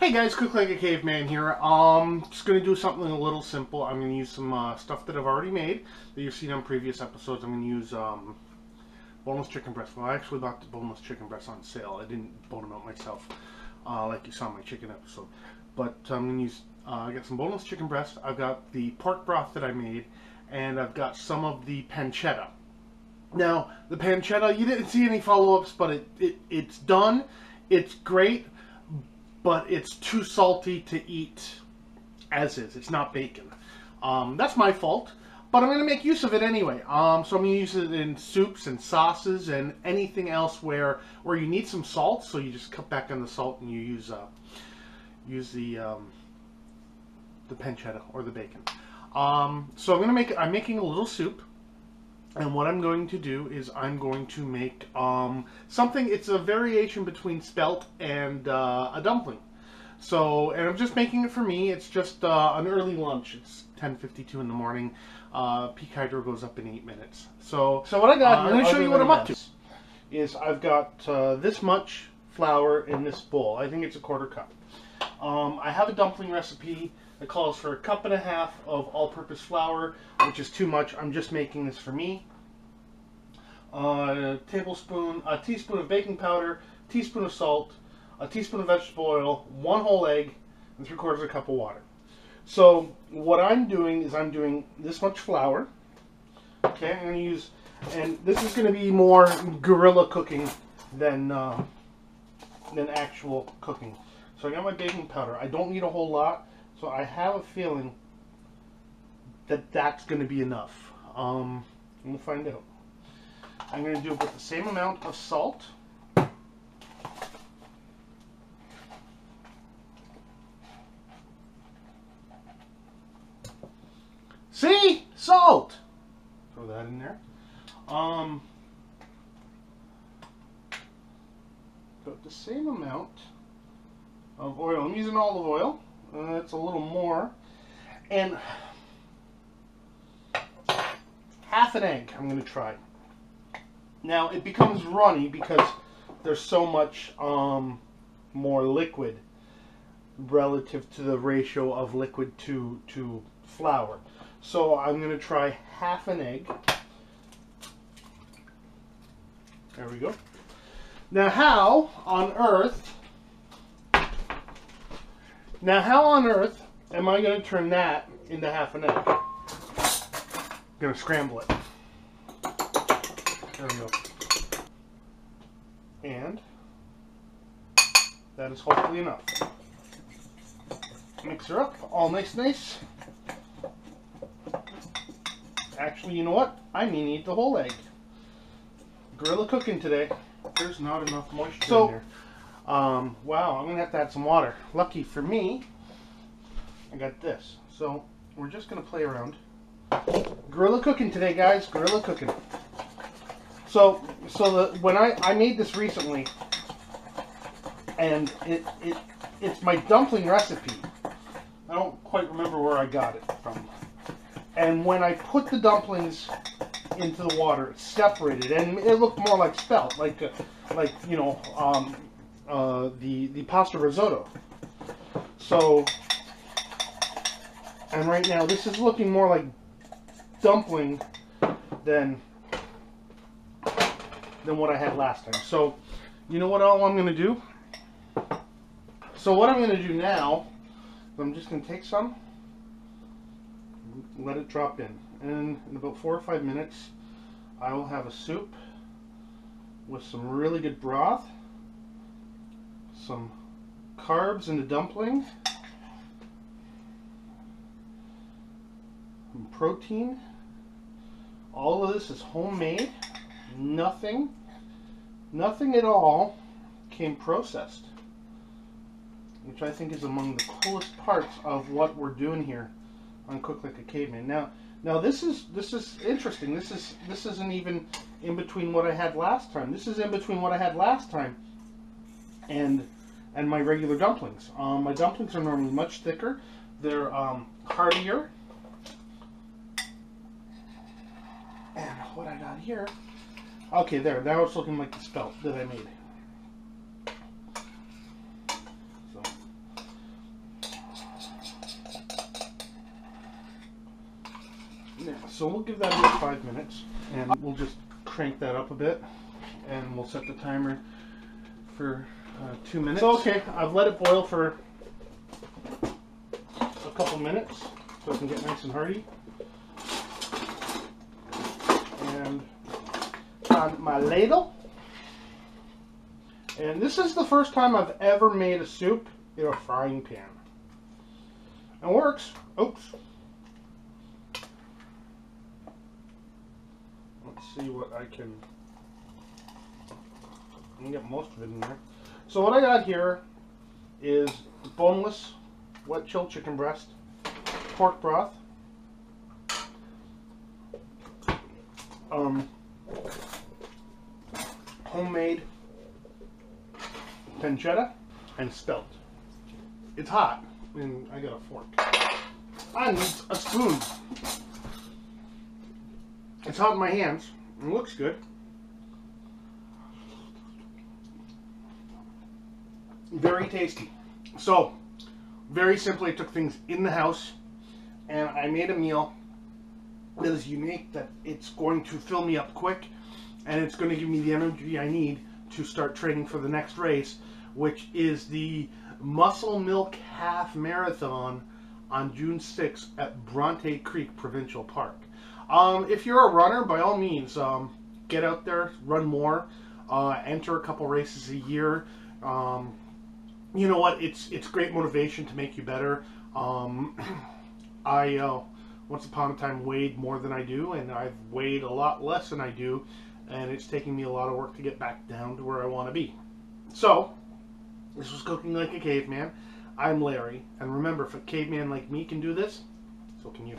Hey guys, Cook Like a Caveman here. Just gonna do something a little simple. I'm gonna use some stuff that I've already made that you've seen on previous episodes. I'm gonna use boneless chicken breast. Well, I actually bought the boneless chicken breast on sale. I didn't bone them out myself, like you saw in my chicken episode. But I'm gonna use. I got some boneless chicken breast. I've got the pork broth that I made, and I've got some of the pancetta. Now, the pancetta, you didn't see any follow-ups, but it's done. It's great. But it's too salty to eat as is. It's not bacon. That's my fault, but I'm going to make use of it anyway. So I'm going to use it in soups and sauces and anything else where you need some salt. So you just cut back on the salt and you use the pancetta or the bacon. So I'm making a little soup. And what I'm going to do is I'm going to make something. It's a variation between spelt and a dumpling. So, and I'm just making it for me. It's just an early lunch. It's 10:52 in the morning. Peak hydro goes up in 8 minutes. So what I got here, I'm going to show you what I'm up to. Is I've got this much flour in this bowl. I think it's a 1/4 cup. I have a dumpling recipe that calls for 1.5 cups of all-purpose flour, which is too much. I'm just making this for me. A teaspoon of baking powder, teaspoon of salt, a teaspoon of vegetable oil, 1 whole egg, and 3/4 cup of water. So what I'm doing is I'm doing this much flour. Okay, I'm going to use, and this is going to be more guerrilla cooking than actual cooking. So I got my baking powder. I don't need a whole lot. So I have a feeling that that's going to be enough. We'll find out. I'm going to do it with the same amount of salt. See? Salt! Throw that in there. Put the same amount of oil. I'm using olive oil. That's a little more. And half an egg I'm going to try. Now it becomes runny because there's so much more liquid relative to the ratio of liquid to flour. So I'm going to try half an egg. There we go. Now how on earth am I going to turn that into half an egg? I'm going to scramble it. There we go. And that is hopefully enough. Mix her up, all nice. Actually, you know what? I may need the whole egg. Guerrilla cooking today. There's not enough moisture in there. Wow, I'm going to have to add some water. Lucky for me, I got this. So we're just going to play around. Guerrilla cooking today, guys. Guerrilla cooking. So when I made this recently, and it's my dumpling recipe. I don't quite remember where I got it from. And when I put the dumplings into the water, it separated, and it looked more like spelt, like you know, the pasta risotto. So, and right now this is looking more like dumpling than what I had last time. So, you know what all I'm going to do? So what I'm going to do now, I'm just going to take some, let it drop in, and in about 4 or 5 minutes, I will have a soup with some really good broth, some carbs in the dumpling, some protein. All of this is homemade. Nothing at all came processed, which I think is among the coolest parts of what we're doing here on Cook Like a Caveman. Now this is interesting. This isn't even in between what I had last time. This is in between what I had last time and my regular dumplings. My dumplings are normally much thicker. They're heartier. And what I got here. Okay, there. Now it's looking like the spelt that I made. So So we'll give that about 5 minutes, and we'll just crank that up a bit, and we'll set the timer for 2 minutes. So okay, I've let it boil for a couple minutes so it can get nice and hearty. And on my ladle. And this is the first time I've ever made a soup in a frying pan. It works. Oops. Let's see what I can get most of it in there. So what I got here is boneless, wet chilled chicken breast, pork broth, homemade pancetta, and spelt. It's hot, and I got a fork. I need a spoon. It's hot in my hands. It looks good. Very tasty. So, very simply, I took things in the house, and I made a meal that is unique, that it's going to fill me up quick, and it's going to give me the energy I need to start training for the next race, which is the Muscle Milk Half Marathon on June 6th at Bronte Creek Provincial Park. If you're a runner, by all means, get out there, run more, enter a couple races a year. You know what? It's great motivation to make you better. I once upon a time weighed more than I do, and I've weighed a lot less than I do, and it's taking me a lot of work to get back down to where I want to be. So, this was Cooking Like a Caveman. I'm Larry, and remember, if a caveman like me can do this, so can you.